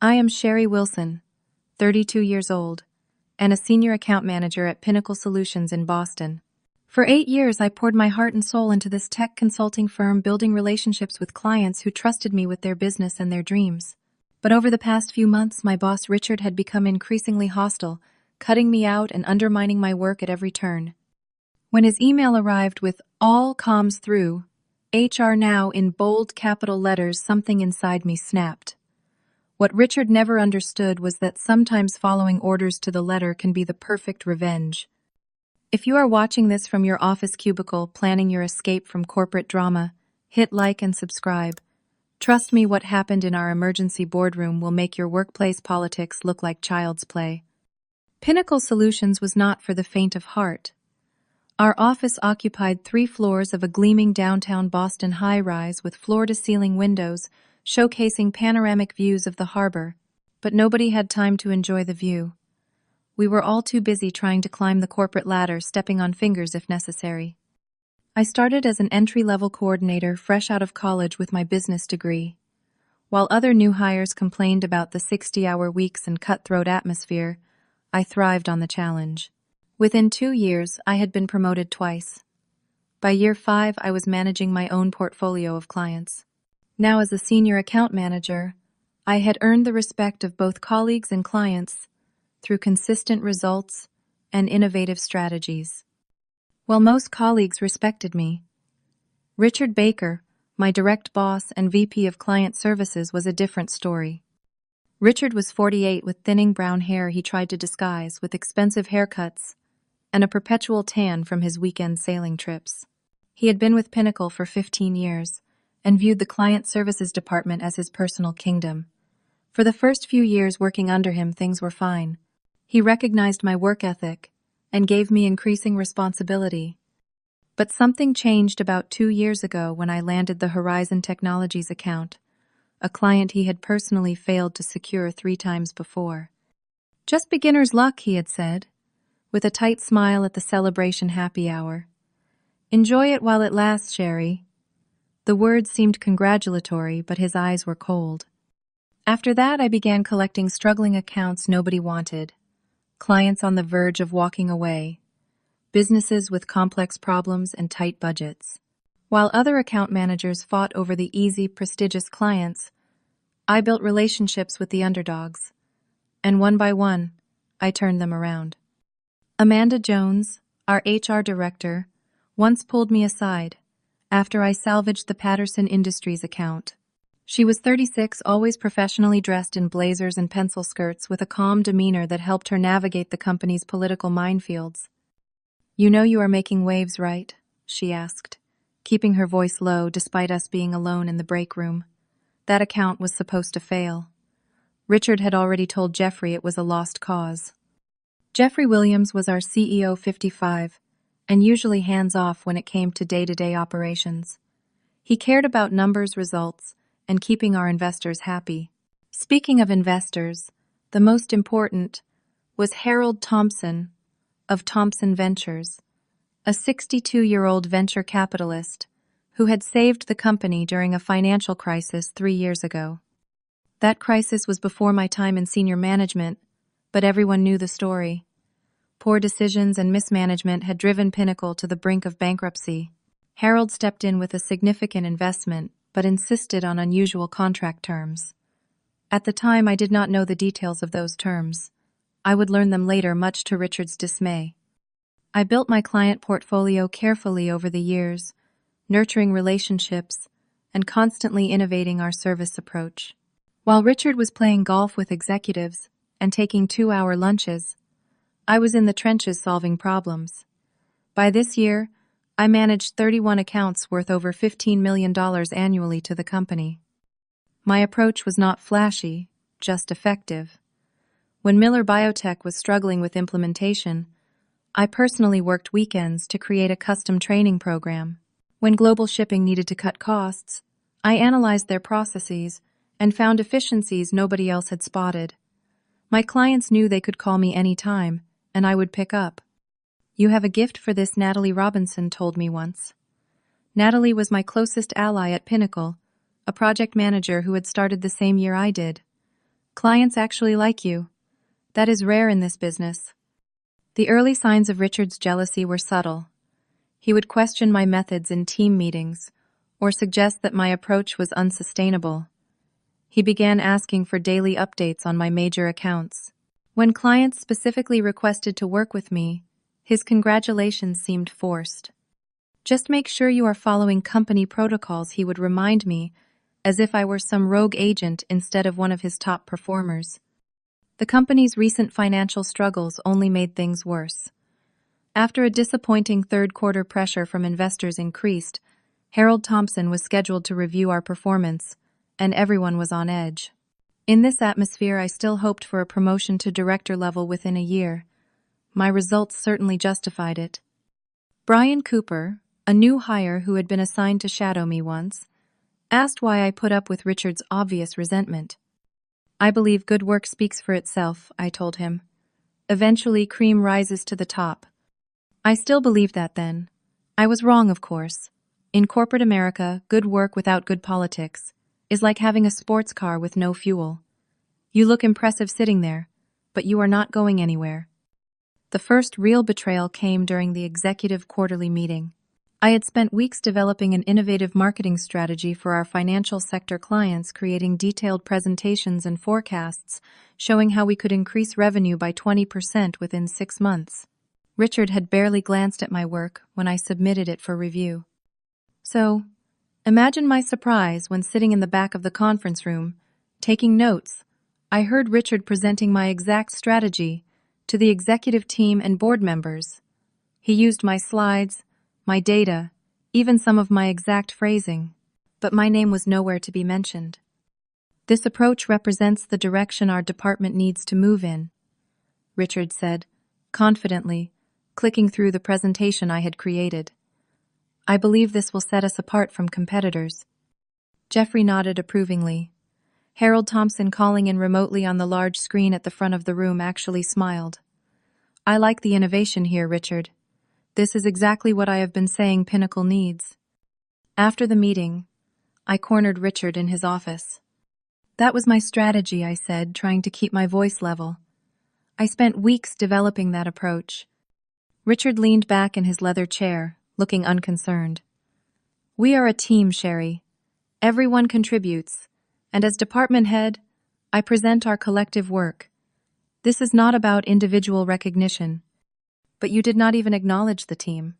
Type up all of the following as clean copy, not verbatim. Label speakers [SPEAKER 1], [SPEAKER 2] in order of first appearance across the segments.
[SPEAKER 1] I am Sherry Wilson, 32 years old, and a senior account manager at Pinnacle Solutions in Boston. For 8 years, I poured my heart and soul into this tech consulting firm, building relationships with clients who trusted me with their business and their dreams. But over the past few months, my boss Richard had become increasingly hostile, cutting me out and undermining my work at every turn. When his email arrived with "all comms through, HR now" in bold capital letters, something inside me snapped. What Richard never understood was that sometimes following orders to the letter can be the perfect revenge. If you are watching this from your office cubicle, planning your escape from corporate drama, hit like and subscribe. Trust me, what happened in our emergency boardroom will make your workplace politics look like child's play. Pinnacle Solutions was not for the faint of heart. Our office occupied 3 floors of a gleaming downtown Boston high-rise with floor-to-ceiling windows showcasing panoramic views of the harbor, but nobody had time to enjoy the view. We were all too busy trying to climb the corporate ladder, stepping on fingers if necessary. I started as an entry-level coordinator fresh out of college with my business degree. While other new hires complained about the 60-hour weeks and cutthroat atmosphere, I thrived on the challenge. Within 2 years, I had been promoted twice. By year 5, I was managing my own portfolio of clients. Now, as a senior account manager, I had earned the respect of both colleagues and clients through consistent results and innovative strategies. While most colleagues respected me, Richard Baker, my direct boss and VP of Client Services, was a different story. Richard was 48 with thinning brown hair he tried to disguise with expensive haircuts and a perpetual tan from his weekend sailing trips. He had been with Pinnacle for 15 years and viewed the Client Services department as his personal kingdom. For the first few years working under him, things were fine. He recognized my work ethic and gave me increasing responsibility. But something changed about 2 years ago when I landed the Horizon Technologies account, a client he had personally failed to secure 3 times before. "Just beginner's luck," he had said, with a tight smile at the celebration happy hour. "Enjoy it while it lasts, Sherry." The words seemed congratulatory, but his eyes were cold. After that, I began collecting struggling accounts nobody wanted, clients on the verge of walking away, businesses with complex problems and tight budgets. While other account managers fought over the easy, prestigious clients, I built relationships with the underdogs, and one by one, I turned them around. Amanda Jones, our HR director, once pulled me aside after I salvaged the Patterson Industries account. She was 36, always professionally dressed in blazers and pencil skirts, with a calm demeanor that helped her navigate the company's political minefields. "You know you are making waves, right?" she asked, keeping her voice low despite us being alone in the break room. That account was supposed to fail. Richard had already told Jeffrey it was a lost cause. Jeffrey Williams was our CEO, 55, and usually hands-off when it came to day-to-day operations. He cared about numbers, results, and keeping our investors happy. Speaking of investors, the most important was Harold Thompson of Thompson Ventures, a 62-year-old venture capitalist who had saved the company during a financial crisis 3 years ago. That crisis was before my time in senior management, but everyone knew the story. Poor decisions and mismanagement had driven Pinnacle to the brink of bankruptcy. Harold stepped in with a significant investment, but insisted on unusual contract terms. At the time, I did not know the details of those terms. I would learn them later, much to Richard's dismay. I built my client portfolio carefully over the years, nurturing relationships and constantly innovating our service approach. While Richard was playing golf with executives and taking 2-hour lunches, I was in the trenches solving problems. By this year, I managed 31 accounts worth over $15 million annually to the company. My approach was not flashy, just effective. When Miller Biotech was struggling with implementation, I personally worked weekends to create a custom training program. When global shipping needed to cut costs, I analyzed their processes and found efficiencies nobody else had spotted. My clients knew they could call me anytime, and I would pick up. "You have a gift for this," Natalie Robinson told me once. Natalie was my closest ally at Pinnacle, a project manager who had started the same year I did. Clients actually like you. That is rare in this business. The early signs of Richard's jealousy were subtle. He would question my methods in team meetings, or suggest that my approach was unsustainable. He began asking for daily updates on my major accounts. When clients specifically requested to work with me, his congratulations seemed forced. Just make sure you are following company protocols, he would remind me, as if I were some rogue agent instead of one of his top performers. The company's recent financial struggles only made things worse. After a disappointing third-quarter pressure from investors increased, Harold Thompson was scheduled to review our performance, and everyone was on edge. In this atmosphere, I still hoped for a promotion to director level within a year. My results certainly justified it. Brian Cooper, a new hire who had been assigned to shadow me once, asked why I put up with Richard's obvious resentment. I believe good work speaks for itself, I told him. Eventually, cream rises to the top. I still believed that then. I was wrong, of course. In corporate America, good work without good politics is like having a sports car with no fuel. You look impressive sitting there, but you are not going anywhere. The first real betrayal came during the executive quarterly meeting. I had spent weeks developing an innovative marketing strategy for our financial sector clients, creating detailed presentations and forecasts showing how we could increase revenue by 20% within 6 months. Richard had barely glanced at my work when I submitted it for review. So, imagine my surprise when sitting in the back of the conference room, taking notes, I heard Richard presenting my exact strategy to the executive team and board members. He used my slides, my data, even some of my exact phrasing, but my name was nowhere to be mentioned. This approach represents the direction our department needs to move in, Richard said, confidently, clicking through the presentation I had created. I believe this will set us apart from competitors. Jeffrey nodded approvingly. Harold Thompson, calling in remotely on the large screen at the front of the room, actually smiled. I like the innovation here, Richard. This is exactly what I have been saying Pinnacle needs. After the meeting, I cornered Richard in his office. That was my strategy, I said, trying to keep my voice level. I spent weeks developing that approach. Richard leaned back in his leather chair, looking unconcerned. We are a team, Sherry. Everyone contributes, and as department head, I present our collective work. This is not about individual recognition. But you did not even acknowledge the team.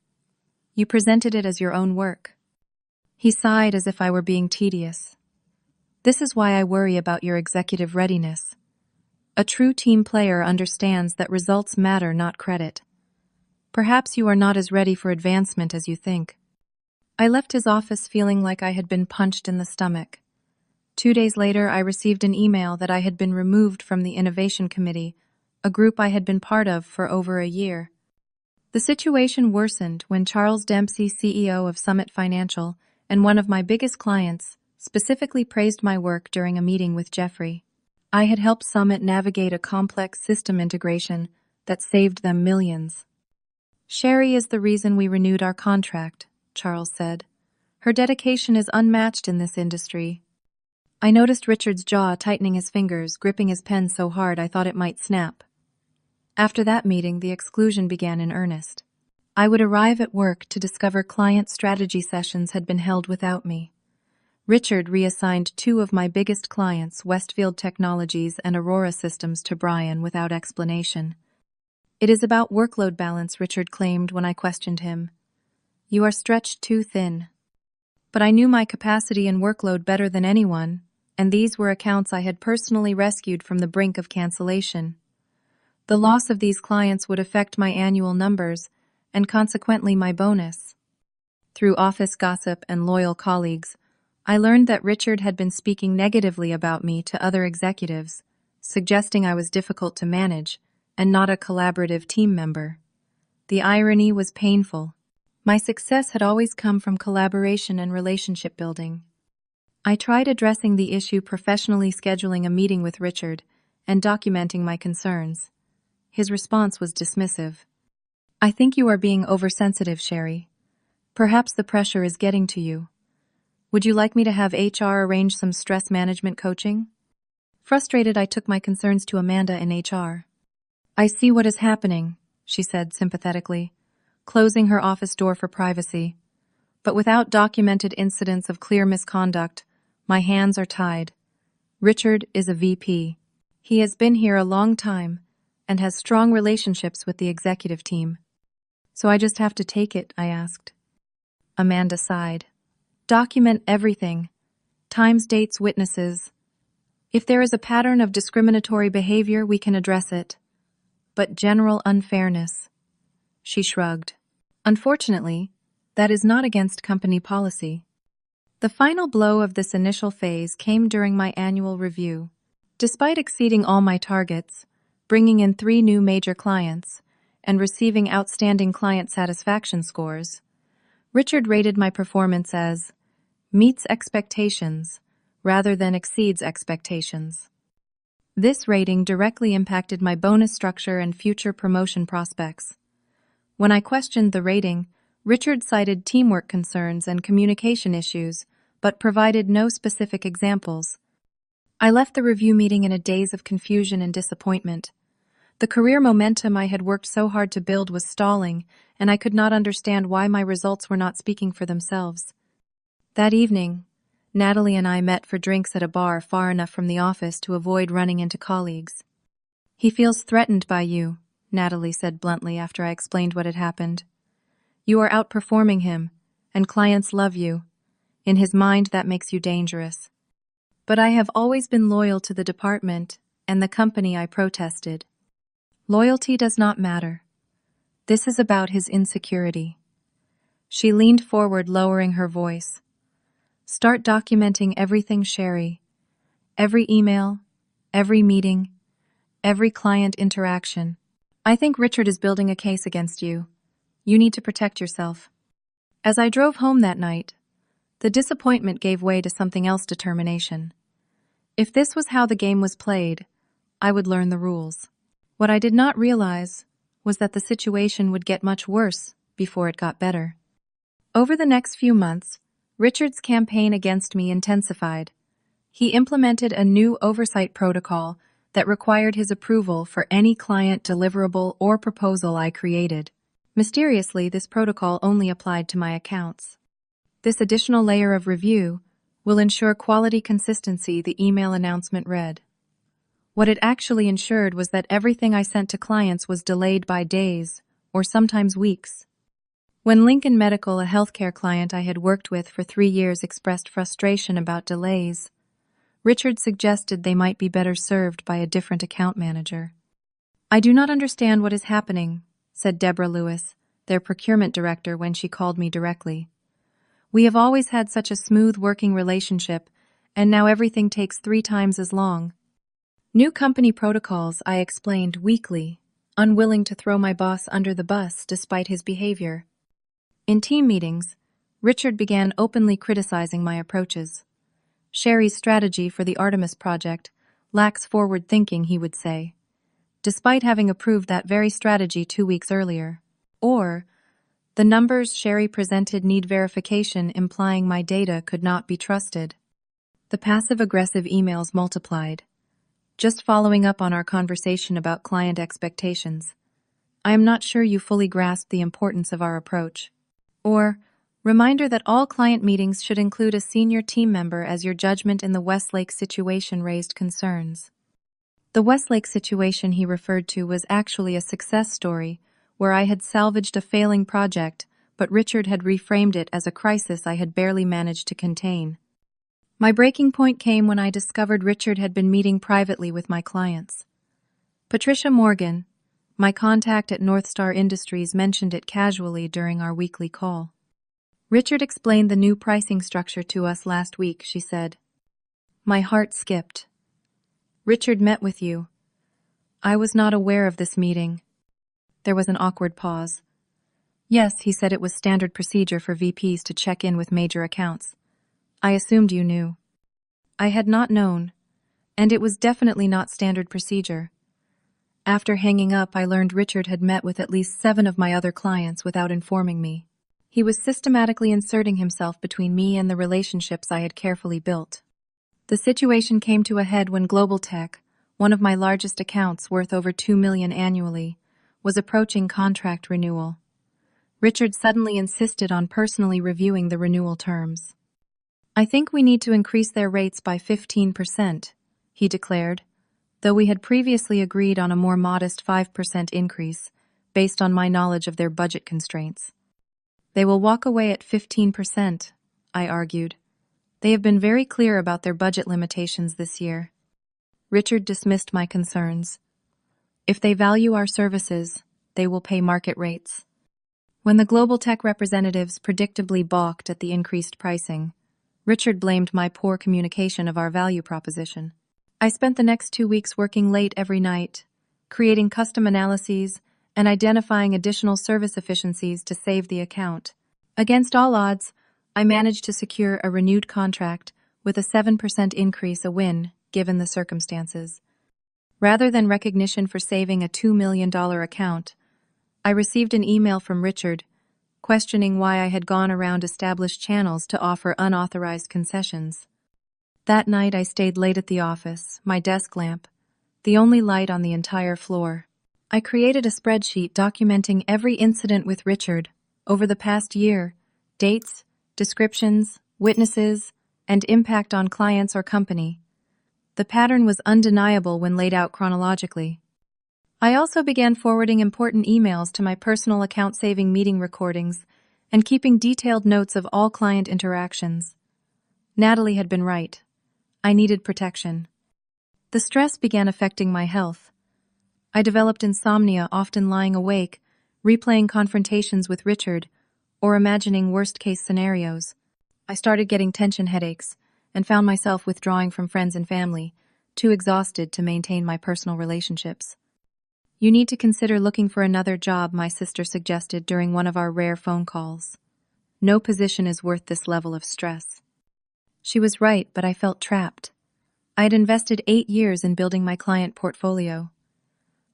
[SPEAKER 1] You presented it as your own work. He sighed as if I were being tedious. This is why I worry about your executive readiness. A true team player understands that results matter, not credit. Perhaps you are not as ready for advancement as you think. I left his office feeling like I had been punched in the stomach. 2 days later, I received an email that I had been removed from the Innovation Committee, a group I had been part of for over a year. The situation worsened when Charles Dempsey, CEO of Summit Financial and one of my biggest clients, specifically praised my work during a meeting with Jeffrey. I had helped Summit navigate a complex system integration that saved them millions. Sherry is the reason we renewed our contract, Charles said. Her dedication is unmatched in this industry. I noticed Richard's jaw tightening, his fingers gripping his pen so hard I thought it might snap. After that meeting, the exclusion began in earnest. I would arrive at work to discover client strategy sessions had been held without me. Richard reassigned 2 of my biggest clients, Westfield Technologies and Aurora Systems, to Brian without explanation. It is about workload balance, Richard claimed when I questioned him. You are stretched too thin. But I knew my capacity and workload better than anyone, and these were accounts I had personally rescued from the brink of cancellation. The loss of these clients would affect my annual numbers, and consequently my bonus. Through office gossip and loyal colleagues, I learned that Richard had been speaking negatively about me to other executives, suggesting I was difficult to manage and not a collaborative team member. The irony was painful. My success had always come from collaboration and relationship building. I tried addressing the issue professionally, scheduling a meeting with Richard and documenting my concerns. His response was dismissive. I think you are being oversensitive, Sherry. Perhaps the pressure is getting to you. Would you like me to have HR arrange some stress management coaching? Frustrated, I took my concerns to Amanda in HR. "I see what is happening," she said sympathetically, closing her office door for privacy. "But without documented incidents of clear misconduct, my hands are tied. Richard is a VP. He has been here a long time and has strong relationships with the executive team. So I just have to take it," I asked. Amanda sighed. "Document everything. Times, dates, witnesses. If there is a pattern of discriminatory behavior, we can address it. But general unfairness." She shrugged. "Unfortunately, that is not against company policy." The final blow of this initial phase came during my annual review. Despite exceeding all my targets, bringing in 3 new major clients, and receiving outstanding client satisfaction scores, Richard rated my performance as meets expectations rather than exceeds expectations. This rating directly impacted my bonus structure and future promotion prospects. When I questioned the rating, Richard cited teamwork concerns and communication issues, but provided no specific examples. I left the review meeting in a daze of confusion and disappointment. The career momentum I had worked so hard to build was stalling, and I could not understand why my results were not speaking for themselves. That evening, Natalie and I met for drinks at a bar far enough from the office to avoid running into colleagues. "He feels threatened by you," Natalie said bluntly after I explained what had happened. "You are outperforming him, and clients love you. In his mind, that makes you dangerous." But I have always been loyal to the department and the company I protested. Loyalty does not matter. This is about his insecurity. She leaned forward, lowering her voice. "Start documenting everything, Sherry. Every email, every meeting, every client interaction. I think Richard is building a case against you. You need to protect yourself." As I drove home that night, the disappointment gave way to something else: determination. If this was how the game was played, I would learn the rules. What I did not realize was that the situation would get much worse before it got better. Over the next few months, Richard's campaign against me intensified. He implemented a new oversight protocol that required his approval for any client deliverable or proposal I created. Mysteriously, this protocol only applied to my accounts. This additional layer of review will ensure quality consistency, the email announcement read. What it actually ensured was that everything I sent to clients was delayed by days, or sometimes weeks. When Lincoln Medical, a healthcare client I had worked with for 3 years, expressed frustration about delays, Richard suggested they might be better served by a different account manager. "I do not understand what is happening," said Deborah Lewis, their procurement director, when she called me directly. "We have always had such a smooth working relationship, and now everything takes 3 times as long." "New company protocols," I explained weakly, unwilling to throw my boss under the bus despite his behavior. In team meetings, Richard began openly criticizing my approaches. "Sherry's strategy for the Artemis project lacks forward thinking," he would say, despite having approved that very strategy 2 weeks earlier. Or, "The numbers Sherry presented need verification," implying my data could not be trusted. The passive-aggressive emails multiplied. "Just following up on our conversation about client expectations. I am not sure you fully grasp the importance of our approach." Or, "Reminder that all client meetings should include a senior team member, as your judgment in the Westlake situation raised concerns." The Westlake situation he referred to was actually a success story where I had salvaged a failing project, but Richard had reframed it as a crisis I had barely managed to contain. My breaking point came when I discovered Richard had been meeting privately with my clients. Patricia Morgan, my contact at North Star Industries, mentioned it casually during our weekly call. "Richard explained the new pricing structure to us last week," she said. My heart skipped. "Richard met with you. I was not aware of this meeting." There was an awkward pause. "Yes," he said, "it was standard procedure for VPs to check in with major accounts. I assumed you knew." I had not known, and it was definitely not standard procedure. After hanging up, I learned Richard had met with at least 7 of my other clients without informing me. He was systematically inserting himself between me and the relationships I had carefully built. The situation came to a head when Global Tech, one of my largest accounts worth over $2 million annually, was approaching contract renewal. Richard suddenly insisted on personally reviewing the renewal terms. "I think we need to increase their rates by 15%, he declared, though we had previously agreed on a more modest 5% increase based on my knowledge of their budget constraints. "They will walk away at 15%, I argued. "They have been very clear about their budget limitations this year." Richard dismissed my concerns. "If they value our services, they will pay market rates." When the Global Tech representatives predictably balked at the increased pricing, Richard blamed my poor communication of our value proposition. I spent the next 2 weeks working late every night, creating custom analyses and identifying additional service efficiencies to save the account. Against all odds, I managed to secure a renewed contract with a 7% increase, a win, given the circumstances. Rather than recognition for saving a $2 million account, I received an email from Richard questioning why I had gone around established channels to offer unauthorized concessions. That night I stayed late at the office, my desk lamp, the only light on the entire floor. I created a spreadsheet documenting every incident with Richard over the past year, dates, descriptions, witnesses, and impact on clients or company. The pattern was undeniable when laid out chronologically. I also began forwarding important emails to my personal account, saving meeting recordings, and keeping detailed notes of all client interactions. Natalie had been right. I needed protection. The stress began affecting my health. I developed insomnia, often lying awake, replaying confrontations with Richard, or imagining worst-case scenarios. I started getting tension headaches and found myself withdrawing from friends and family, too exhausted to maintain my personal relationships. "You need to consider looking for another job," my sister suggested during one of our rare phone calls. "No position is worth this level of stress." She was right, but I felt trapped. I had invested 8 years in building my client portfolio.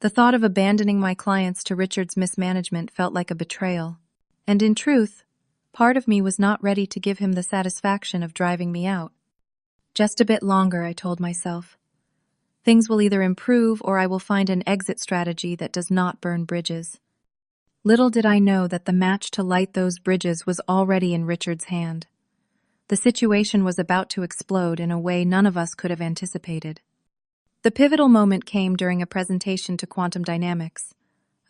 [SPEAKER 1] The thought of abandoning my clients to Richard's mismanagement felt like a betrayal. And in truth, part of me was not ready to give him the satisfaction of driving me out. "Just a bit longer," I told myself. "Things will either improve or I will find an exit strategy that does not burn bridges." Little did I know that the match to light those bridges was already in Richard's hand. The situation was about to explode in a way none of us could have anticipated. The pivotal moment came during a presentation to Quantum Dynamics,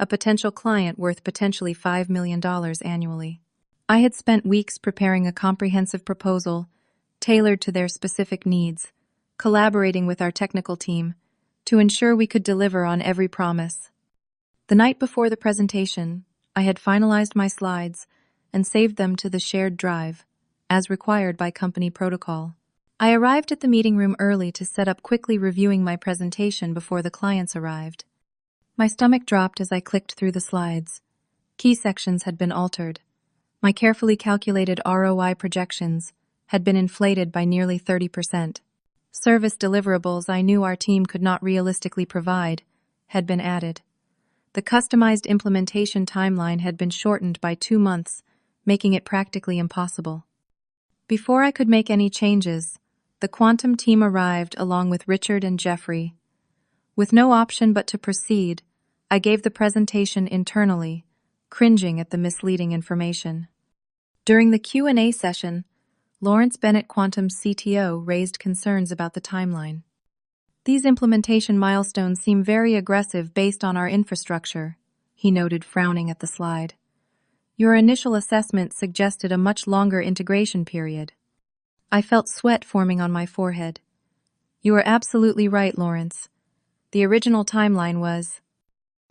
[SPEAKER 1] a potential client worth potentially $5 million annually. I had spent weeks preparing a comprehensive proposal tailored to their specific needs, collaborating with our technical team to ensure we could deliver on every promise. The night before the presentation, I had finalized my slides and saved them to the shared drive, as required by company protocol. I arrived at the meeting room early to set up, quickly reviewing my presentation before the clients arrived. My stomach dropped as I clicked through the slides. Key sections had been altered. My carefully calculated ROI projections had been inflated by nearly 30%. Service deliverables I knew our team could not realistically provide had been added. The customized implementation timeline had been shortened by 2 months, making it practically impossible. Before I could make any changes, the Quantum team arrived along with Richard and Jeffrey. With no option but to proceed, I gave the presentation internally, cringing at the misleading information. During the Q&A session, Lawrence Bennett, Quantum's CTO, raised concerns about the timeline. "These implementation milestones seem very aggressive based on our infrastructure," he noted, frowning at the slide. "Your initial assessment suggested a much longer integration period." I felt sweat forming on my forehead. "You are absolutely right, Lawrence. The original timeline was—"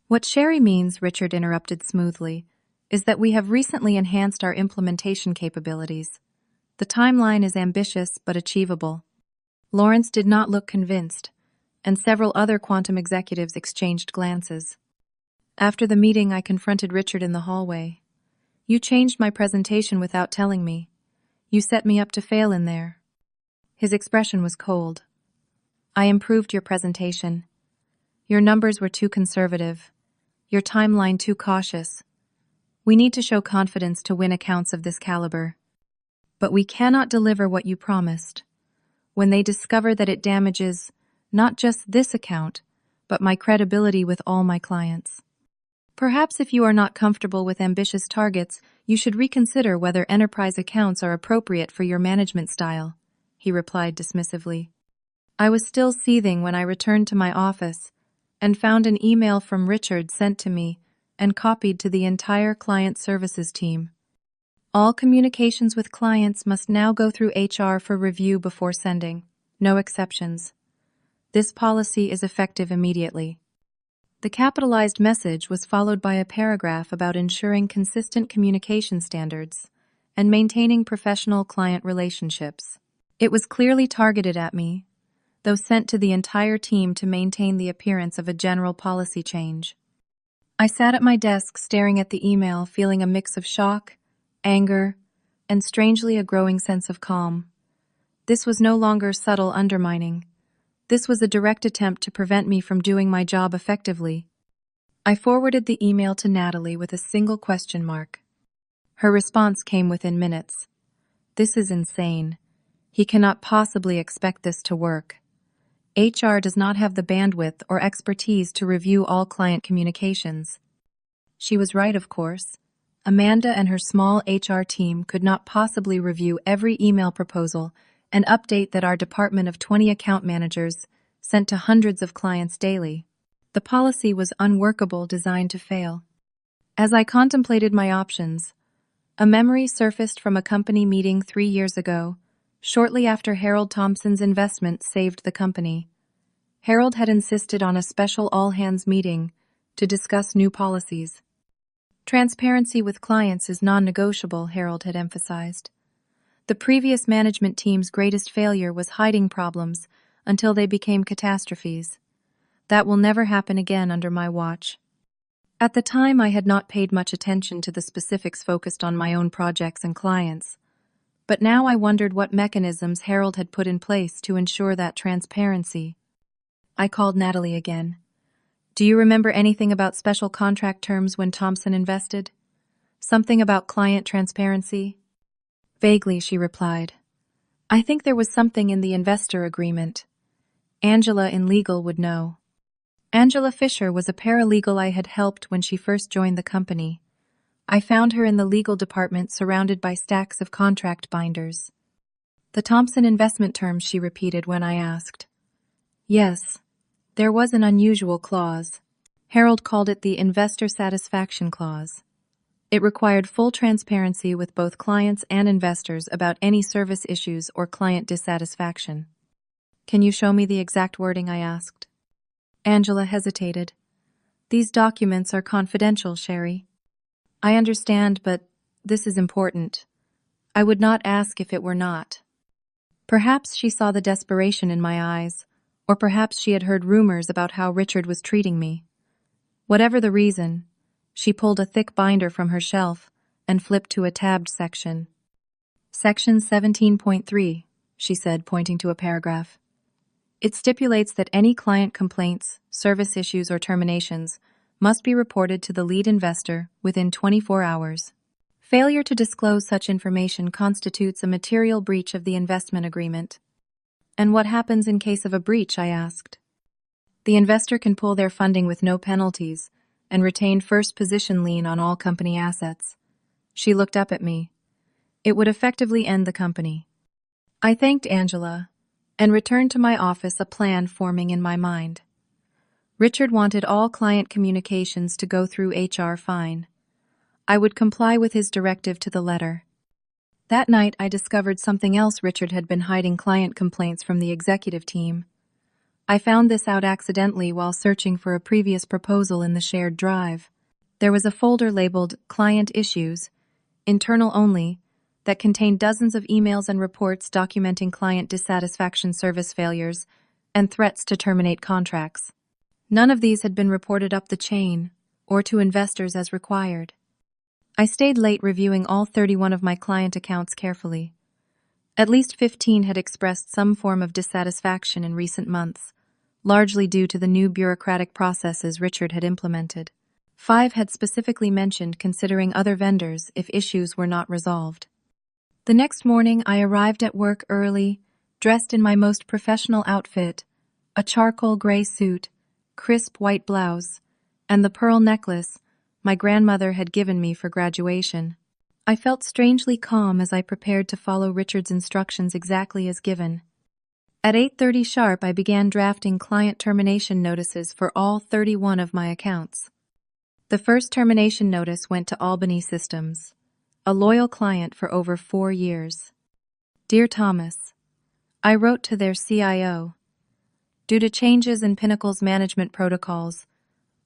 [SPEAKER 1] "What Sherry means," Richard interrupted smoothly, "is that we have recently enhanced our implementation capabilities. The timeline is ambitious but achievable." Lawrence did not look convinced, and several other Quantum executives exchanged glances. After the meeting, I confronted Richard in the hallway. "You changed my presentation without telling me. You set me up to fail in there." His expression was cold. "I improved your presentation. Your numbers were too conservative. Your timeline too cautious. We need to show confidence to win accounts of this caliber. But we cannot deliver what you promised. when they discover that it damages not just this account, but my credibility with all my clients. Perhaps if you are not comfortable with ambitious targets, you should reconsider whether enterprise accounts are appropriate for your management style, he replied dismissively. I was still seething when I returned to my office and found an email from Richard sent to me and copied to the entire client services team. All communications with clients must now go through HR for review before sending. No exceptions. This policy is effective immediately. The capitalized message was followed by a paragraph about ensuring consistent communication standards and maintaining professional client relationships. It was clearly targeted at me, though sent to the entire team to maintain the appearance of a general policy change. I sat at my desk staring at the email, feeling a mix of shock, anger, and strangely a growing sense of calm. This was no longer subtle undermining. This was a direct attempt to prevent me from doing my job effectively. I forwarded the email to Natalie with a single question mark. Her response came within minutes. This is insane. He cannot possibly expect this to work. HR does not have the bandwidth or expertise to review all client communications. She was right, of course. Amanda and her small HR team could not possibly review every email proposal and update that our department of 20 account managers sent to hundreds of clients daily. The policy was unworkable, designed to fail. As I contemplated my options, a memory surfaced from a company meeting 3 years ago, shortly after Harold Thompson's investment saved the company. Harold had insisted on a special all-hands meeting to discuss new policies. Transparency with clients is non-negotiable, Harold had emphasized. The previous management team's greatest failure was hiding problems until they became catastrophes. That will never happen again under my watch. At the time, I had not paid much attention to the specifics focused on my own projects and clients. But now I wondered what mechanisms Harold had put in place to ensure that transparency. I called Natalie again. Do you remember anything about special contract terms when Thompson invested? Something about client transparency? Vaguely, she replied. I think there was something in the investor agreement. Angela in legal would know. Angela Fisher was a paralegal I had helped when she first joined the company. I found her in the legal department surrounded by stacks of contract binders. The Thompson investment terms, she repeated when I asked. Yes, there was an unusual clause. Harold called it the Investor Satisfaction Clause. It required full transparency with both clients and investors about any service issues or client dissatisfaction. Can you show me the exact wording? I asked. Angela hesitated. These documents are confidential, Sherry. I understand, but this is important. I would not ask if it were not. Perhaps she saw the desperation in my eyes, or perhaps she had heard rumors about how Richard was treating me. Whatever the reason, she pulled a thick binder from her shelf and flipped to a tabbed section. Section 17.3, she said, pointing to a paragraph. It stipulates that any client complaints, service issues, or terminations must be reported to the lead investor within 24 hours. Failure to disclose such information constitutes a material breach of the investment agreement. And what happens in case of a breach? I asked. The investor can pull their funding with no penalties and retain first position lien on all company assets. She looked up at me. It would effectively end the company. I thanked Angela and returned to my office, a plan forming in my mind. Richard wanted all client communications to go through HR fine. I would comply with his directive to the letter. That night, I discovered something else. Richard had been hiding client complaints from the executive team. I found this out accidentally while searching for a previous proposal in the shared drive. There was a folder labeled Client Issues, Internal Only, that contained dozens of emails and reports documenting client dissatisfaction, service failures, and threats to terminate contracts. None of these had been reported up the chain or to investors as required. I stayed late reviewing all 31 of my client accounts carefully. At least 15 had expressed some form of dissatisfaction in recent months, largely due to the new bureaucratic processes Richard had implemented. 5 had specifically mentioned considering other vendors if issues were not resolved. The next morning, I arrived at work early, dressed in my most professional outfit, a charcoal gray suit, crisp white blouse, and the pearl necklace my grandmother had given me for graduation. I felt strangely calm as I prepared to follow Richard's instructions exactly as given. At 8:30 sharp, I began drafting client termination notices for all 31 of my accounts. The first termination notice went to Albany Systems, a loyal client for over 4 years. Dear Thomas, I wrote to their CIO. Due to changes in Pinnacle's management protocols,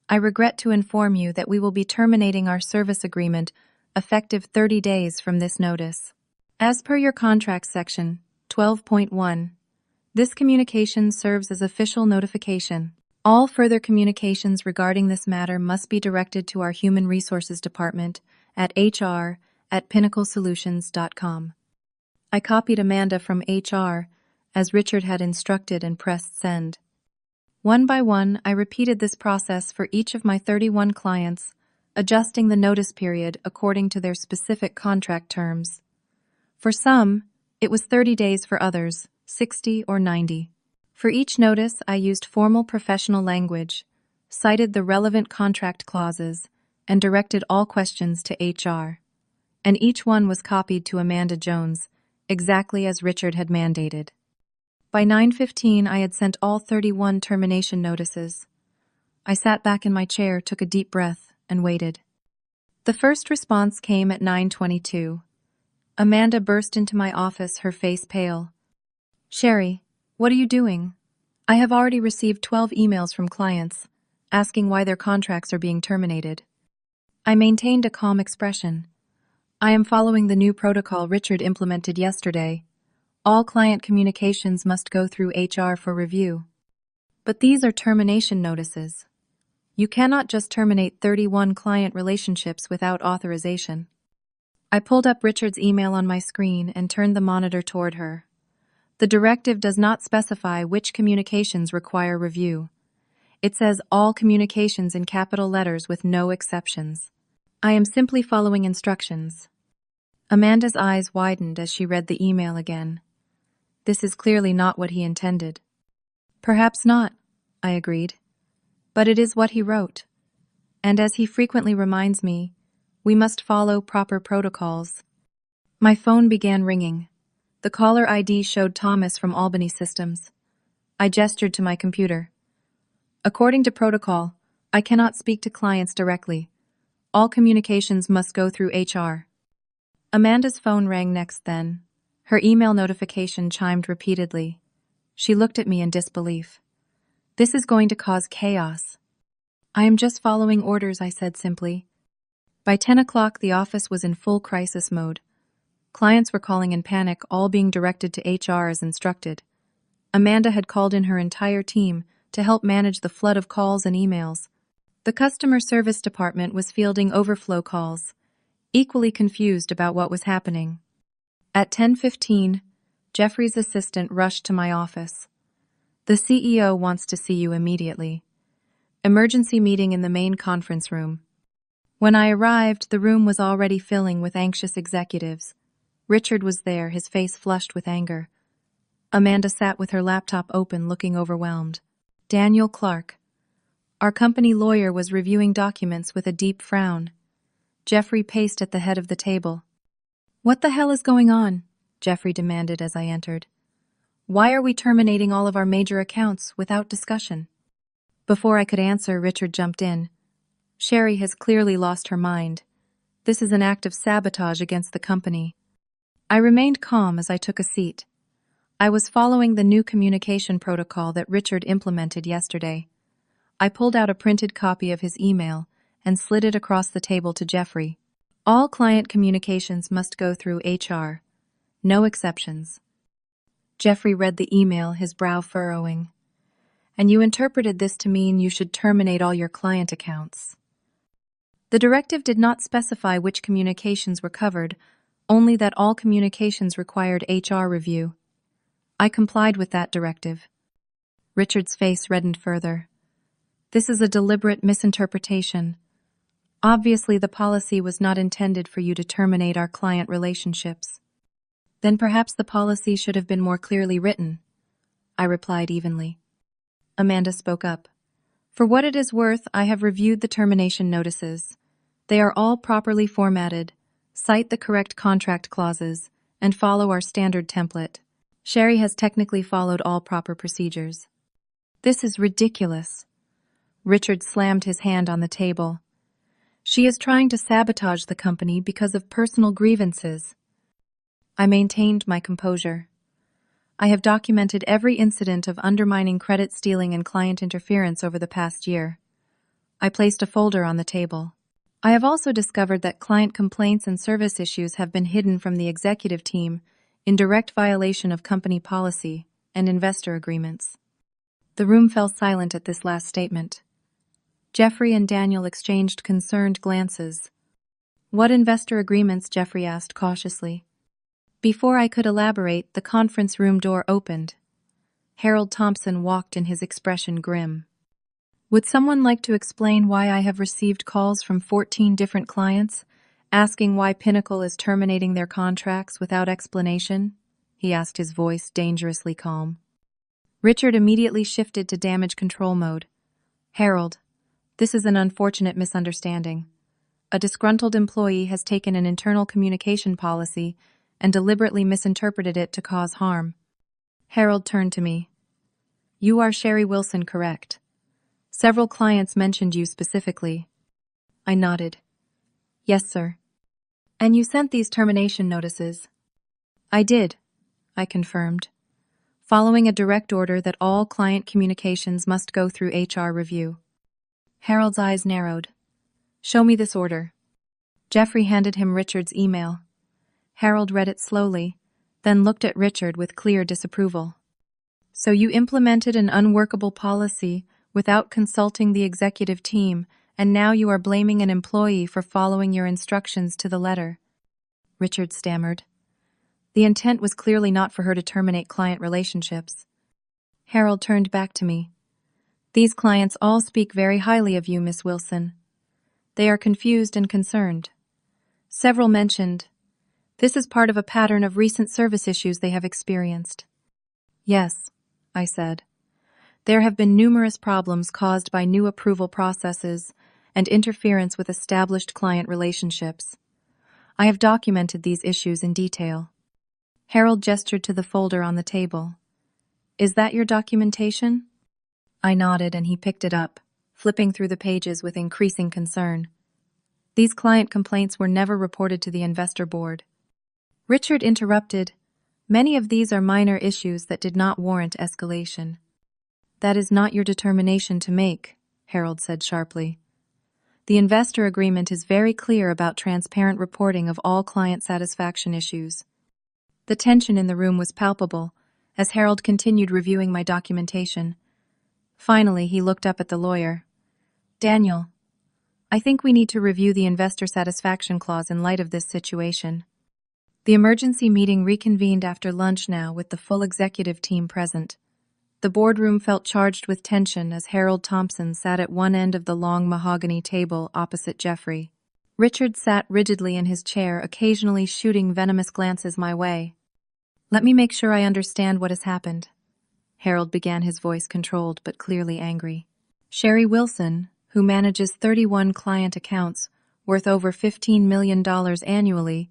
[SPEAKER 1] I regret to inform you that we will be terminating our service agreement effective 30 days from this notice. As per your contract section 12.1, this communication serves as official notification. All further communications regarding this matter must be directed to our Human Resources Department at hr@pinnaclesolutions.com. I copied Amanda from HR as Richard had instructed and pressed send. One by one, I repeated this process for each of my 31 clients, adjusting the notice period according to their specific contract terms. For some, it was 30 days, for others, 60 or 90. For each notice, I used formal professional language, cited the relevant contract clauses, and directed all questions to HR. And each one was copied to Amanda Jones, exactly as Richard had mandated. By 9:15, I had sent all 31 termination notices. I sat back in my chair, took a deep breath, and waited. The first response came at 9:22. Amanda burst into my office, her face pale. Sherry, what are you doing? I have already received 12 emails from clients, asking why their contracts are being terminated. I maintained a calm expression. I am following the new protocol Richard implemented yesterday. All client communications must go through HR for review. But these are termination notices. You cannot just terminate 31 client relationships without authorization. I pulled up Richard's email on my screen and turned the monitor toward her. The directive does not specify which communications require review. It says all communications in capital letters with no exceptions. I am simply following instructions. Amanda's eyes widened as she read the email again. This is clearly not what he intended. Perhaps not, I agreed. But it is what he wrote. And as he frequently reminds me, we must follow proper protocols. My phone began ringing. The caller ID showed Thomas from Albany Systems. I gestured to my computer. According to protocol, I cannot speak to clients directly. All communications must go through HR. Amanda's phone rang next then. Her email notification chimed repeatedly. She looked at me in disbelief. This is going to cause chaos. I am just following orders, I said simply. By 10 o'clock, the office was in full crisis mode. Clients were calling in panic, all being directed to HR as instructed. Amanda had called in her entire team to help manage the flood of calls and emails. The customer service department was fielding overflow calls, equally confused about what was happening. At 10:15, Jeffrey's assistant rushed to my office. The CEO wants to see you immediately. Emergency meeting in the main conference room. When I arrived, the room was already filling with anxious executives. Richard was there, his face flushed with anger. Amanda sat with her laptop open, looking overwhelmed. Daniel Clark, our company lawyer, was reviewing documents with a deep frown. Jeffrey paced at the head of the table. What the hell is going on? Jeffrey demanded as I entered. Why are we terminating all of our major accounts without discussion? Before I could answer, Richard jumped in. Sherry has clearly lost her mind. This is an act of sabotage against the company. I remained calm as I took a seat. I was following the new communication protocol that Richard implemented yesterday. I pulled out a printed copy of his email and slid it across the table to Jeffrey. All client communications must go through HR. No exceptions. Jeffrey read the email, his brow furrowing. And you interpreted this to mean you should terminate all your client accounts. The directive did not specify which communications were covered, only that all communications required HR review. I complied with that directive. Richard's face reddened further. This is a deliberate misinterpretation. Obviously, the policy was not intended for you to terminate our client relationships. Then perhaps the policy should have been more clearly written, I replied evenly. Amanda spoke up. For what it is worth, I have reviewed the termination notices. They are all properly formatted, cite the correct contract clauses, and follow our standard template. Sherry has technically followed all proper procedures. This is ridiculous. Richard slammed his hand on the table. She is trying to sabotage the company because of personal grievances. I maintained my composure. I have documented every incident of undermining credit stealing and client interference over the past year. I placed a folder on the table. I have also discovered that client complaints and service issues have been hidden from the executive team in direct violation of company policy and investor agreements. The room fell silent at this last statement. Jeffrey and Daniel exchanged concerned glances. What investor agreements? Jeffrey asked cautiously. Before I could elaborate, the conference room door opened. Harold Thompson walked in, his expression grim. Would someone like to explain why I have received calls from 14 different clients, asking why Pinnacle is terminating their contracts without explanation? He asked, his voice dangerously calm. Richard immediately shifted to damage control mode. Harold, this is an unfortunate misunderstanding. A disgruntled employee has taken an internal communication policy and deliberately misinterpreted it to cause harm. Harold turned to me. You are Sherry Wilson, correct? Several clients mentioned you specifically. I nodded. Yes, sir. And you sent these termination notices? I did, I confirmed, following a direct order that all client communications must go through HR review. Harold's eyes narrowed. Show me this order. Jeffrey handed him Richard's email. Harold read it slowly, then looked at Richard with clear disapproval. So you implemented an unworkable policy without consulting the executive team, and now you are blaming an employee for following your instructions to the letter. Richard stammered. The intent was clearly not for her to terminate client relationships. Harold turned back to me. These clients all speak very highly of you, Miss Wilson. They are confused and concerned. Several mentioned, this is part of a pattern of recent service issues they have experienced. Yes, I said. There have been numerous problems caused by new approval processes and interference with established client relationships. I have documented these issues in detail. Harold gestured to the folder on the table. Is that your documentation? I nodded and he picked it up, flipping through the pages with increasing concern. These client complaints were never reported to the investor board. Richard interrupted. Many of these are minor issues that did not warrant escalation. That is not your determination to make, Harold said sharply. The investor agreement is very clear about transparent reporting of all client satisfaction issues. The tension in the room was palpable as Harold continued reviewing my documentation. Finally, he looked up at the lawyer. Daniel, I think we need to review the investor satisfaction clause in light of this situation. The emergency meeting reconvened after lunch now with the full executive team present. The boardroom felt charged with tension as Harold Thompson sat at one end of the long mahogany table opposite Jeffrey. Richard sat rigidly in his chair, occasionally shooting venomous glances my way. Let me make sure I understand what has happened. Harold began, his voice controlled but clearly angry. Sherry Wilson, who manages 31 client accounts worth over $15 million annually,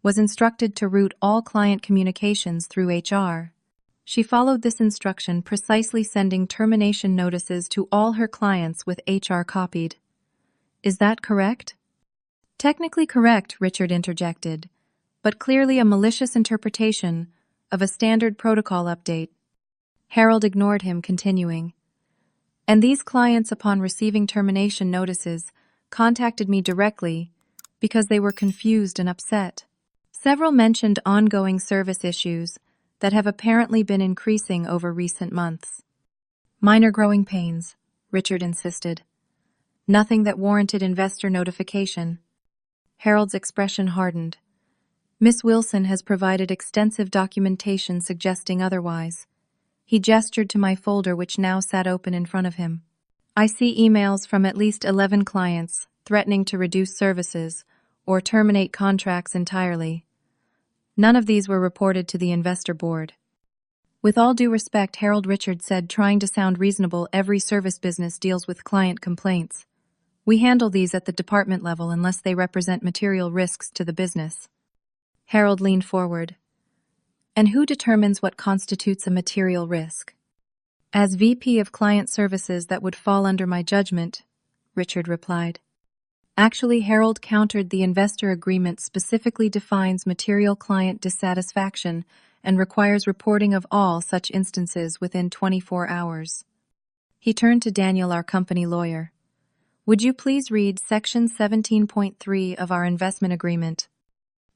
[SPEAKER 1] was instructed to route all client communications through HR. She followed this instruction, precisely sending termination notices to all her clients with HR copied. Is that correct? Technically correct, Richard interjected, but clearly a malicious interpretation of a standard protocol update. Harold ignored him, continuing. And these clients, upon receiving termination notices, contacted me directly because they were confused and upset. Several mentioned ongoing service issues that have apparently been increasing over recent months. Minor growing pains, Richard insisted. Nothing that warranted investor notification. Harold's expression hardened. Miss Wilson has provided extensive documentation suggesting otherwise. He gestured to my folder, which now sat open in front of him. I see emails from at least 11 clients threatening to reduce services or terminate contracts entirely. None of these were reported to the investor board. With all due respect, Harold Richard said, trying to sound reasonable, every service business deals with client complaints. We handle these at the department level unless they represent material risks to the business. Harold leaned forward. And who determines what constitutes a material risk? As VP of Client Services, that would fall under my judgment, Richard replied. Actually, Harold countered, the investor agreement specifically defines material client dissatisfaction and requires reporting of all such instances within 24 hours. He turned to Daniel, our company lawyer. Would you please read Section 17.3 of our investment agreement?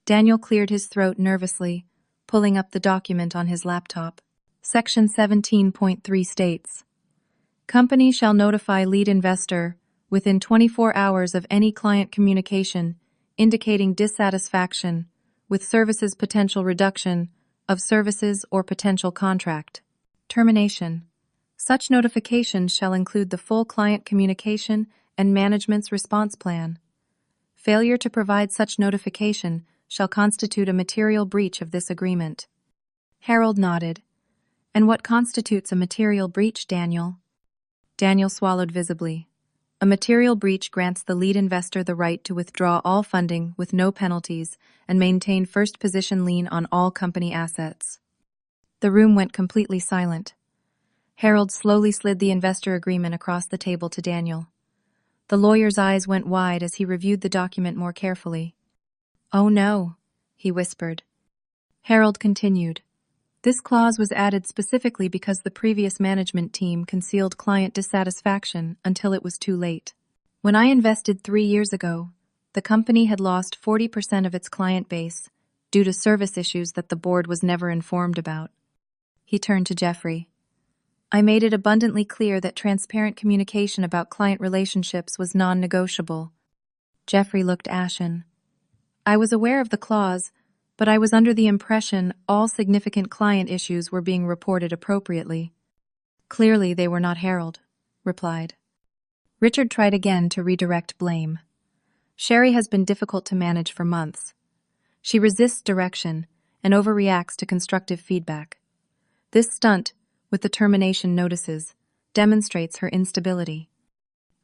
[SPEAKER 1] Daniel cleared his throat nervously, pulling up the document on his laptop. Section 17.3 states, company shall notify lead investor within 24 hours of any client communication indicating dissatisfaction with services, potential reduction of services or potential contract termination. Such notifications shall include the full client communication and management's response plan. Failure to provide such notification shall constitute a material breach of this agreement. Harold nodded. And what constitutes a material breach, Daniel? Daniel swallowed visibly. A material breach grants the lead investor the right to withdraw all funding with no penalties and maintain first position lien on all company assets. The room went completely silent. Harold slowly slid the investor agreement across the table to Daniel. The lawyer's eyes went wide as he reviewed the document more carefully. Oh no, he whispered. Harold continued. This clause was added specifically because the previous management team concealed client dissatisfaction until it was too late. When I invested 3 years ago, the company had lost 40% of its client base due to service issues that the board was never informed about. He turned to Jeffrey. I made it abundantly clear that transparent communication about client relationships was non-negotiable. Jeffrey looked ashen. I was aware of the clause, but I was under the impression all significant client issues were being reported appropriately. Clearly they were not, Harold replied. Richard tried again to redirect blame. Sherry has been difficult to manage for months. She resists direction and overreacts to constructive feedback. This stunt, with the termination notices, demonstrates her instability.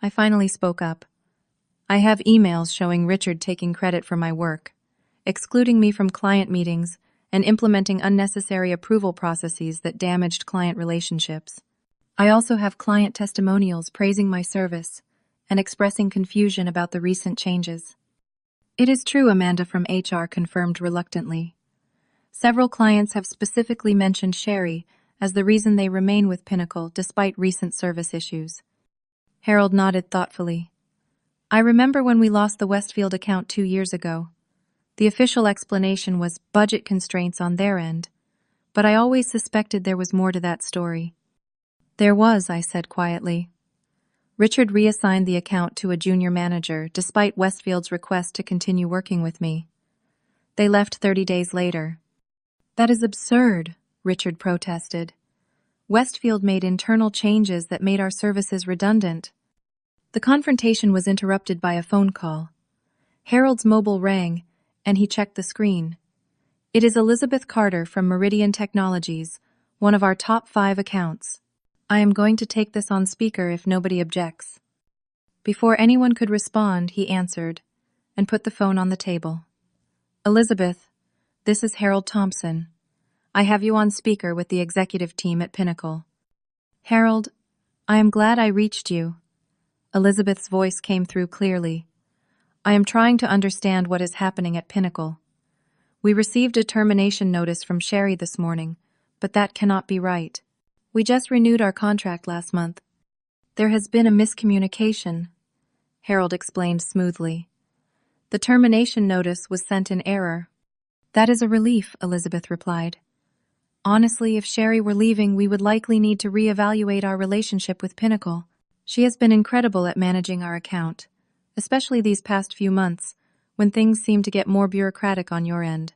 [SPEAKER 1] I finally spoke up. I have emails showing Richard taking credit for my work, excluding me from client meetings, and implementing unnecessary approval processes that damaged client relationships. I also have client testimonials praising my service and expressing confusion about the recent changes. It is true, Amanda from HR confirmed reluctantly. Several clients have specifically mentioned Sherry as the reason they remain with Pinnacle despite recent service issues. Harold nodded thoughtfully. I remember when we lost the Westfield account 2 years ago. The official explanation was budget constraints on their end, but I always suspected there was more to that story. There was, I said quietly. Richard reassigned the account to a junior manager despite Westfield's request to continue working with me. They left 30 days later. That is absurd, Richard protested. Westfield made internal changes that made our services redundant. The confrontation was interrupted by a phone call. Harold's mobile rang, and he checked the screen. It is Elizabeth Carter from Meridian Technologies, one of our top 5 accounts. I am going to take this on speaker if nobody objects. Before anyone could respond, he answered and put the phone on the table. Elizabeth, this is Harold Thompson. I have you on speaker with the executive team at Pinnacle. Harold, I am glad I reached you. Elizabeth's voice came through clearly. I am trying to understand what is happening at Pinnacle. We received a termination notice from Sherry this morning, but that cannot be right. We just renewed our contract last month. There has been a miscommunication, Harold explained smoothly. The termination notice was sent in error. That is a relief, Elizabeth replied. Honestly, if Sherry were leaving, we would likely need to reevaluate our relationship with Pinnacle. She has been incredible at managing our account, especially these past few months, when things seem to get more bureaucratic on your end.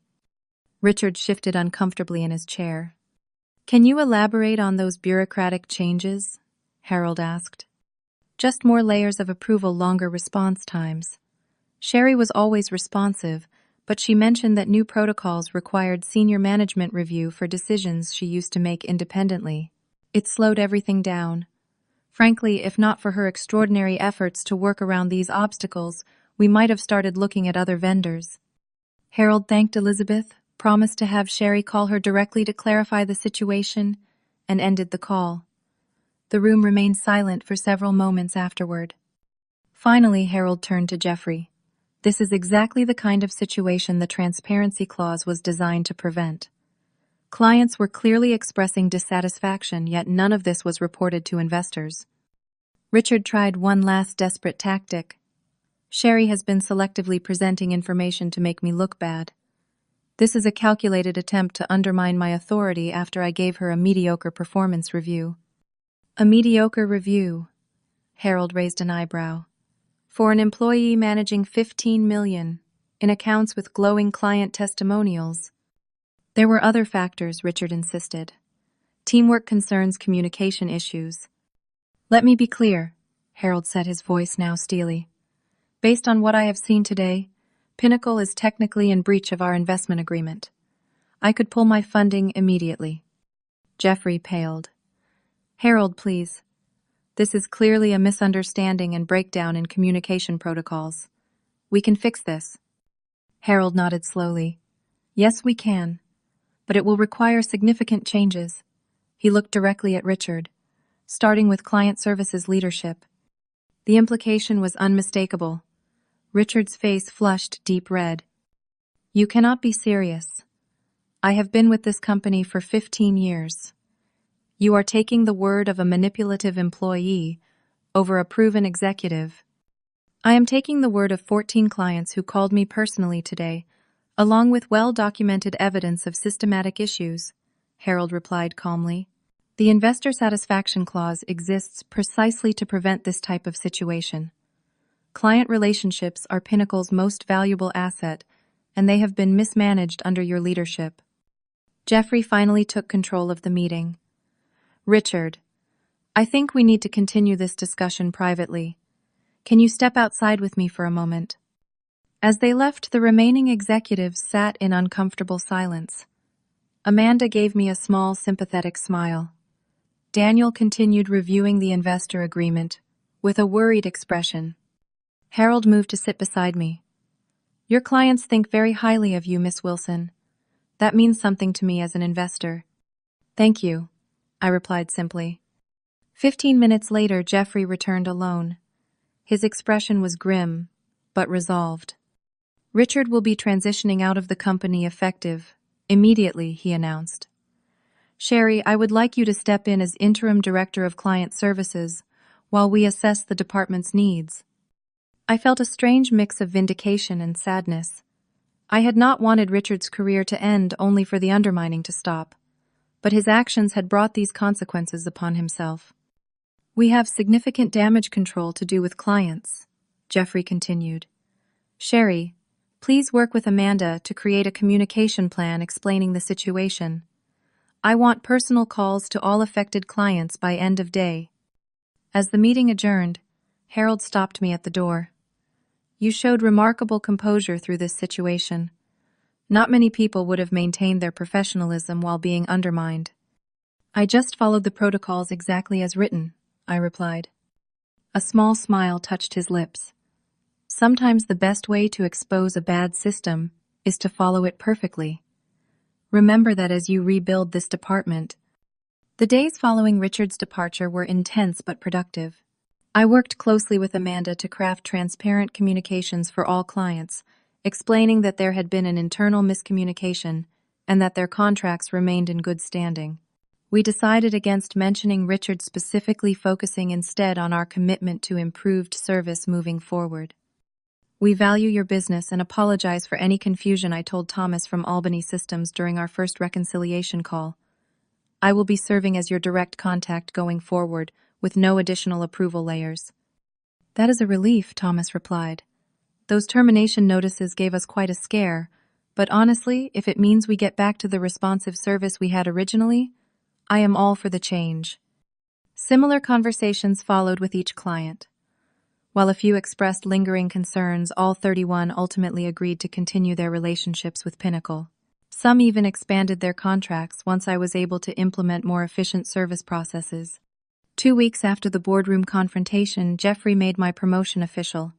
[SPEAKER 1] Richard shifted uncomfortably in his chair. Can you elaborate on those bureaucratic changes? Harold asked. Just more layers of approval, longer response times. Sherry was always responsive, but she mentioned that new protocols required senior management review for decisions she used to make independently. It slowed everything down. Frankly, if not for her extraordinary efforts to work around these obstacles, we might have started looking at other vendors. Harold thanked Elizabeth, promised to have Sherry call her directly to clarify the situation, and ended the call. The room remained silent for several moments afterward. Finally, Harold turned to Jeffrey. This is exactly the kind of situation the transparency clause was designed to prevent. Clients were clearly expressing dissatisfaction, yet none of this was reported to investors. Richard tried one last desperate tactic. Sherry has been selectively presenting information to make me look bad. This is a calculated attempt to undermine my authority after I gave her a mediocre performance review. A mediocre review? Harold raised an eyebrow. For an employee managing $15 million, in accounts with glowing client testimonials. There were other factors, Richard insisted. Teamwork concerns, communication issues. Let me be clear, Harold said, his voice now steely. Based on what I have seen today, Pinnacle is technically in breach of our investment agreement. I could pull my funding immediately. Jeffrey paled. Harold, please. This is clearly a misunderstanding and breakdown in communication protocols. We can fix this. Harold nodded slowly. Yes, we can. But it will require significant changes. He looked directly at Richard, starting with client services leadership. The implication was unmistakable. Richard's face flushed deep red. You cannot be serious. I have been with this company for 15 years. You are taking the word of a manipulative employee over a proven executive. I am taking the word of 14 clients who called me personally today, along with well-documented evidence of systematic issues, Harold replied calmly. The investor satisfaction clause exists precisely to prevent this type of situation. Client relationships are Pinnacle's most valuable asset, and they have been mismanaged under your leadership. Jeffrey finally took control of the meeting. Richard, I think we need to continue this discussion privately. Can you step outside with me for a moment? As they left, the remaining executives sat in uncomfortable silence. Amanda gave me a small, sympathetic smile. Daniel continued reviewing the investor agreement with a worried expression. Harold moved to sit beside me. Your clients think very highly of you, Miss Wilson. That means something to me as an investor. Thank you, I replied simply. 15 minutes later, Jeffrey returned alone. His expression was grim, but resolved. Richard will be transitioning out of the company effective immediately, he announced. Sherry, I would like you to step in as interim director of client services while we assess the department's needs. I felt a strange mix of vindication and sadness. I had not wanted Richard's career to end only for the undermining to stop, but his actions had brought these consequences upon himself. We have significant damage control to do with clients, Jeffrey continued. Sherry, please work with Amanda to create a communication plan explaining the situation. I want personal calls to all affected clients by end of day. As the meeting adjourned, Harold stopped me at the door. You showed remarkable composure through this situation. Not many people would have maintained their professionalism while being undermined. I just followed the protocols exactly as written, I replied. A small smile touched his lips. Sometimes the best way to expose a bad system is to follow it perfectly. Remember that as you rebuild this department. The days following Richard's departure were intense but productive. I worked closely with Amanda to craft transparent communications for all clients, explaining that there had been an internal miscommunication and that their contracts remained in good standing. We decided against mentioning Richard, specifically focusing instead on our commitment to improved service moving forward. We value your business and apologize for any confusion, I told Thomas from Albany Systems during our first reconciliation call. I will be serving as your direct contact going forward, with no additional approval layers. That is a relief, Thomas replied. Those termination notices gave us quite a scare, but honestly, if it means we get back to the responsive service we had originally, I am all for the change. Similar conversations followed with each client. While a few expressed lingering concerns, all 31 ultimately agreed to continue their relationships with Pinnacle. Some even expanded their contracts once I was able to implement more efficient service processes. 2 weeks after the boardroom confrontation, Jeffrey made my promotion official.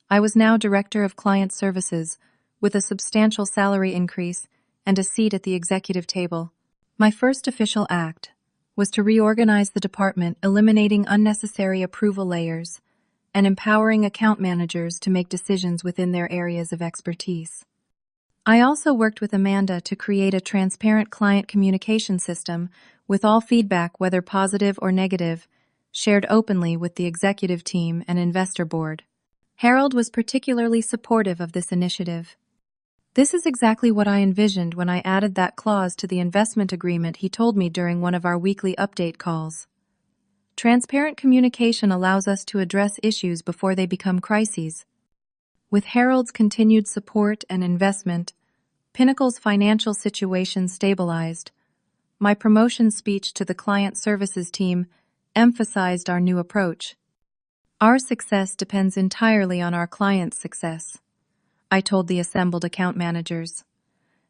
[SPEAKER 1] I was now Director of Client Services, with a substantial salary increase and a seat at the executive table. My first official act was to reorganize the department, eliminating unnecessary approval layers and empowering account managers to make decisions within their areas of expertise. I also worked with Amanda to create a transparent client communication system with all feedback, whether positive or negative, shared openly with the executive team and investor board. Harold was particularly supportive of this initiative. This is exactly what I envisioned when I added that clause to the investment agreement he told me during one of our weekly update calls. Transparent communication allows us to address issues before they become crises. With Harold's continued support and investment, Pinnacle's financial situation stabilized. My promotion speech to the client services team emphasized our new approach. Our success depends entirely on our clients' success, I told the assembled account managers.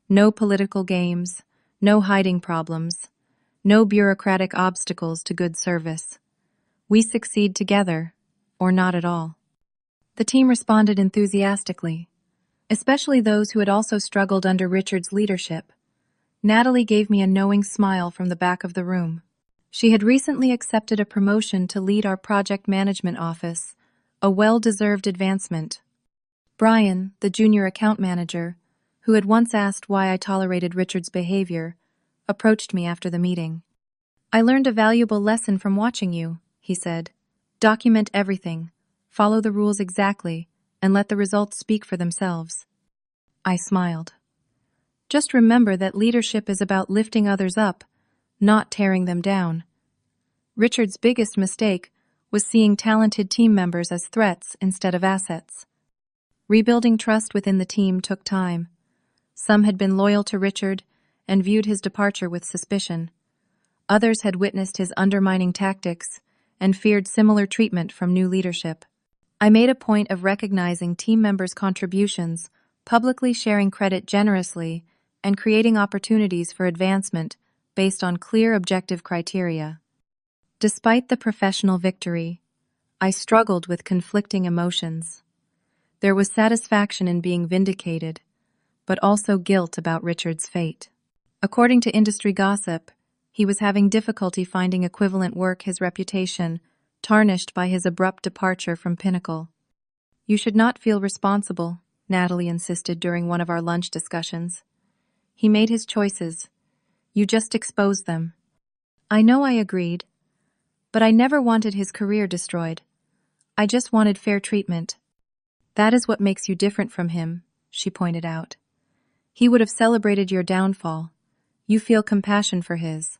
[SPEAKER 1] No political games, no hiding problems, no bureaucratic obstacles to good service. We succeed together, or not at all. The team responded enthusiastically, especially those who had also struggled under Richard's leadership. Natalie gave me a knowing smile from the back of the room. She had recently accepted a promotion to lead our project management office, a well-deserved advancement. Brian, the junior account manager, who had once asked why I tolerated Richard's behavior, approached me after the meeting. "I learned a valuable lesson from watching you," he said. "Document everything, follow the rules exactly, and let the results speak for themselves." I smiled. Just remember that leadership is about lifting others up, not tearing them down. Richard's biggest mistake was seeing talented team members as threats instead of assets. Rebuilding trust within the team took time. Some had been loyal to Richard and viewed his departure with suspicion. Others had witnessed his undermining tactics and feared similar treatment from new leadership. I made a point of recognizing team members' contributions, publicly sharing credit generously, and creating opportunities for advancement based on clear objective criteria. Despite the professional victory, I struggled with conflicting emotions. There was satisfaction in being vindicated, but also guilt about Richard's fate. According to industry gossip, he was having difficulty finding equivalent work, his reputation tarnished by his abrupt departure from Pinnacle. "You should not feel responsible," Natalie insisted during one of our lunch discussions. "He made his choices. You just exposed them." I know, I agreed, but I never wanted his career destroyed. I just wanted fair treatment. "That is what makes you different from him," she pointed out. "He would have celebrated your downfall. You feel compassion for his."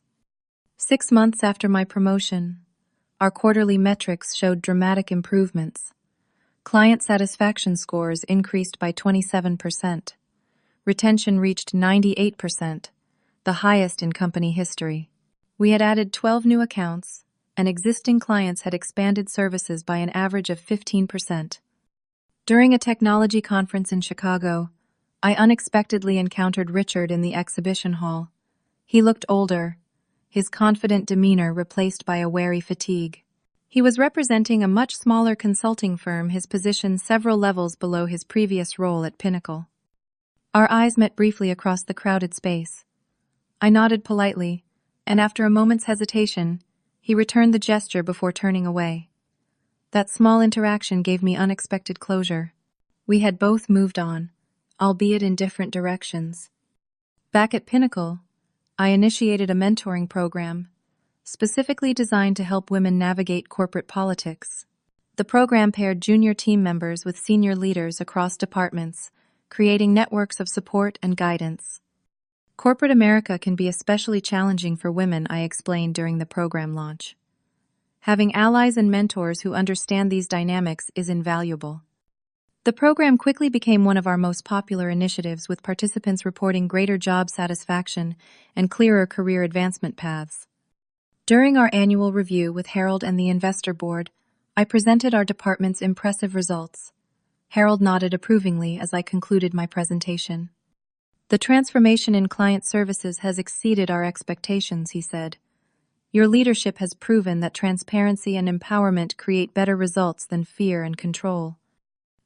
[SPEAKER 1] 6 months after my promotion, our quarterly metrics showed dramatic improvements. Client satisfaction scores increased by 27%. Retention reached 98%, the highest in company history. We had added 12 new accounts, and existing clients had expanded services by an average of 15%. During a technology conference in Chicago, I unexpectedly encountered Richard in the exhibition hall. He looked older, his confident demeanor replaced by a wary fatigue. He was representing a much smaller consulting firm, his position several levels below his previous role at Pinnacle. Our eyes met briefly across the crowded space. I nodded politely, and after a moment's hesitation, he returned the gesture before turning away. That small interaction gave me unexpected closure. We had both moved on, albeit in different directions. Back at Pinnacle, I initiated a mentoring program, specifically designed to help women navigate corporate politics. The program paired junior team members with senior leaders across departments, creating networks of support and guidance. Corporate America can be especially challenging for women, I explained during the program launch. Having allies and mentors who understand these dynamics is invaluable. The program quickly became one of our most popular initiatives, with participants reporting greater job satisfaction and clearer career advancement paths. During our annual review with Harold and the investor board, I presented our department's impressive results. Harold nodded approvingly as I concluded my presentation. The transformation in client services has exceeded our expectations, he said. Your leadership has proven that transparency and empowerment create better results than fear and control.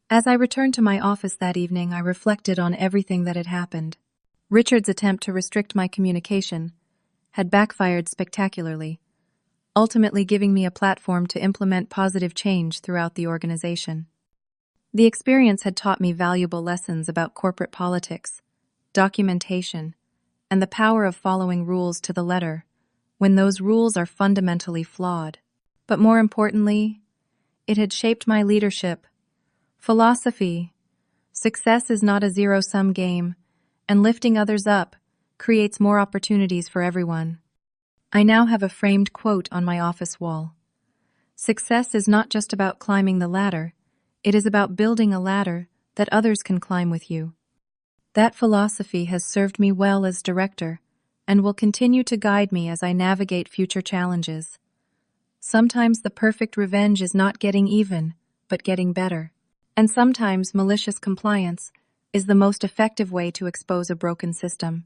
[SPEAKER 1] As I returned to my office that evening, I reflected on everything that had happened. Richard's attempt to restrict my communication had backfired spectacularly, ultimately giving me a platform to implement positive change throughout the organization. The experience had taught me valuable lessons about corporate politics, documentation, and the power of following rules to the letter when those rules are fundamentally flawed. But more importantly, it had shaped my leadership philosophy. Success is not a zero-sum game, and lifting others up creates more opportunities for everyone. I now have a framed quote on my office wall. Success is not just about climbing the ladder, it is about building a ladder that others can climb with you. That philosophy has served me well as director and will continue to guide me as I navigate future challenges. Sometimes the perfect revenge is not getting even, but getting better. And sometimes malicious compliance is the most effective way to expose a broken system.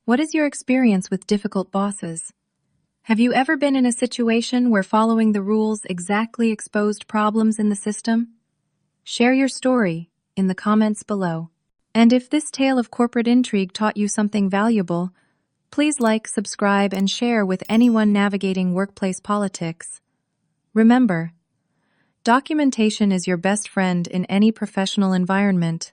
[SPEAKER 1] What is your experience with difficult bosses? Have you ever been in a situation where following the rules exactly exposed problems in the system? Share your story in the comments below. And if this tale of corporate intrigue taught you something valuable, please like, subscribe, and share with anyone navigating workplace politics. Remember, documentation is your best friend in any professional environment.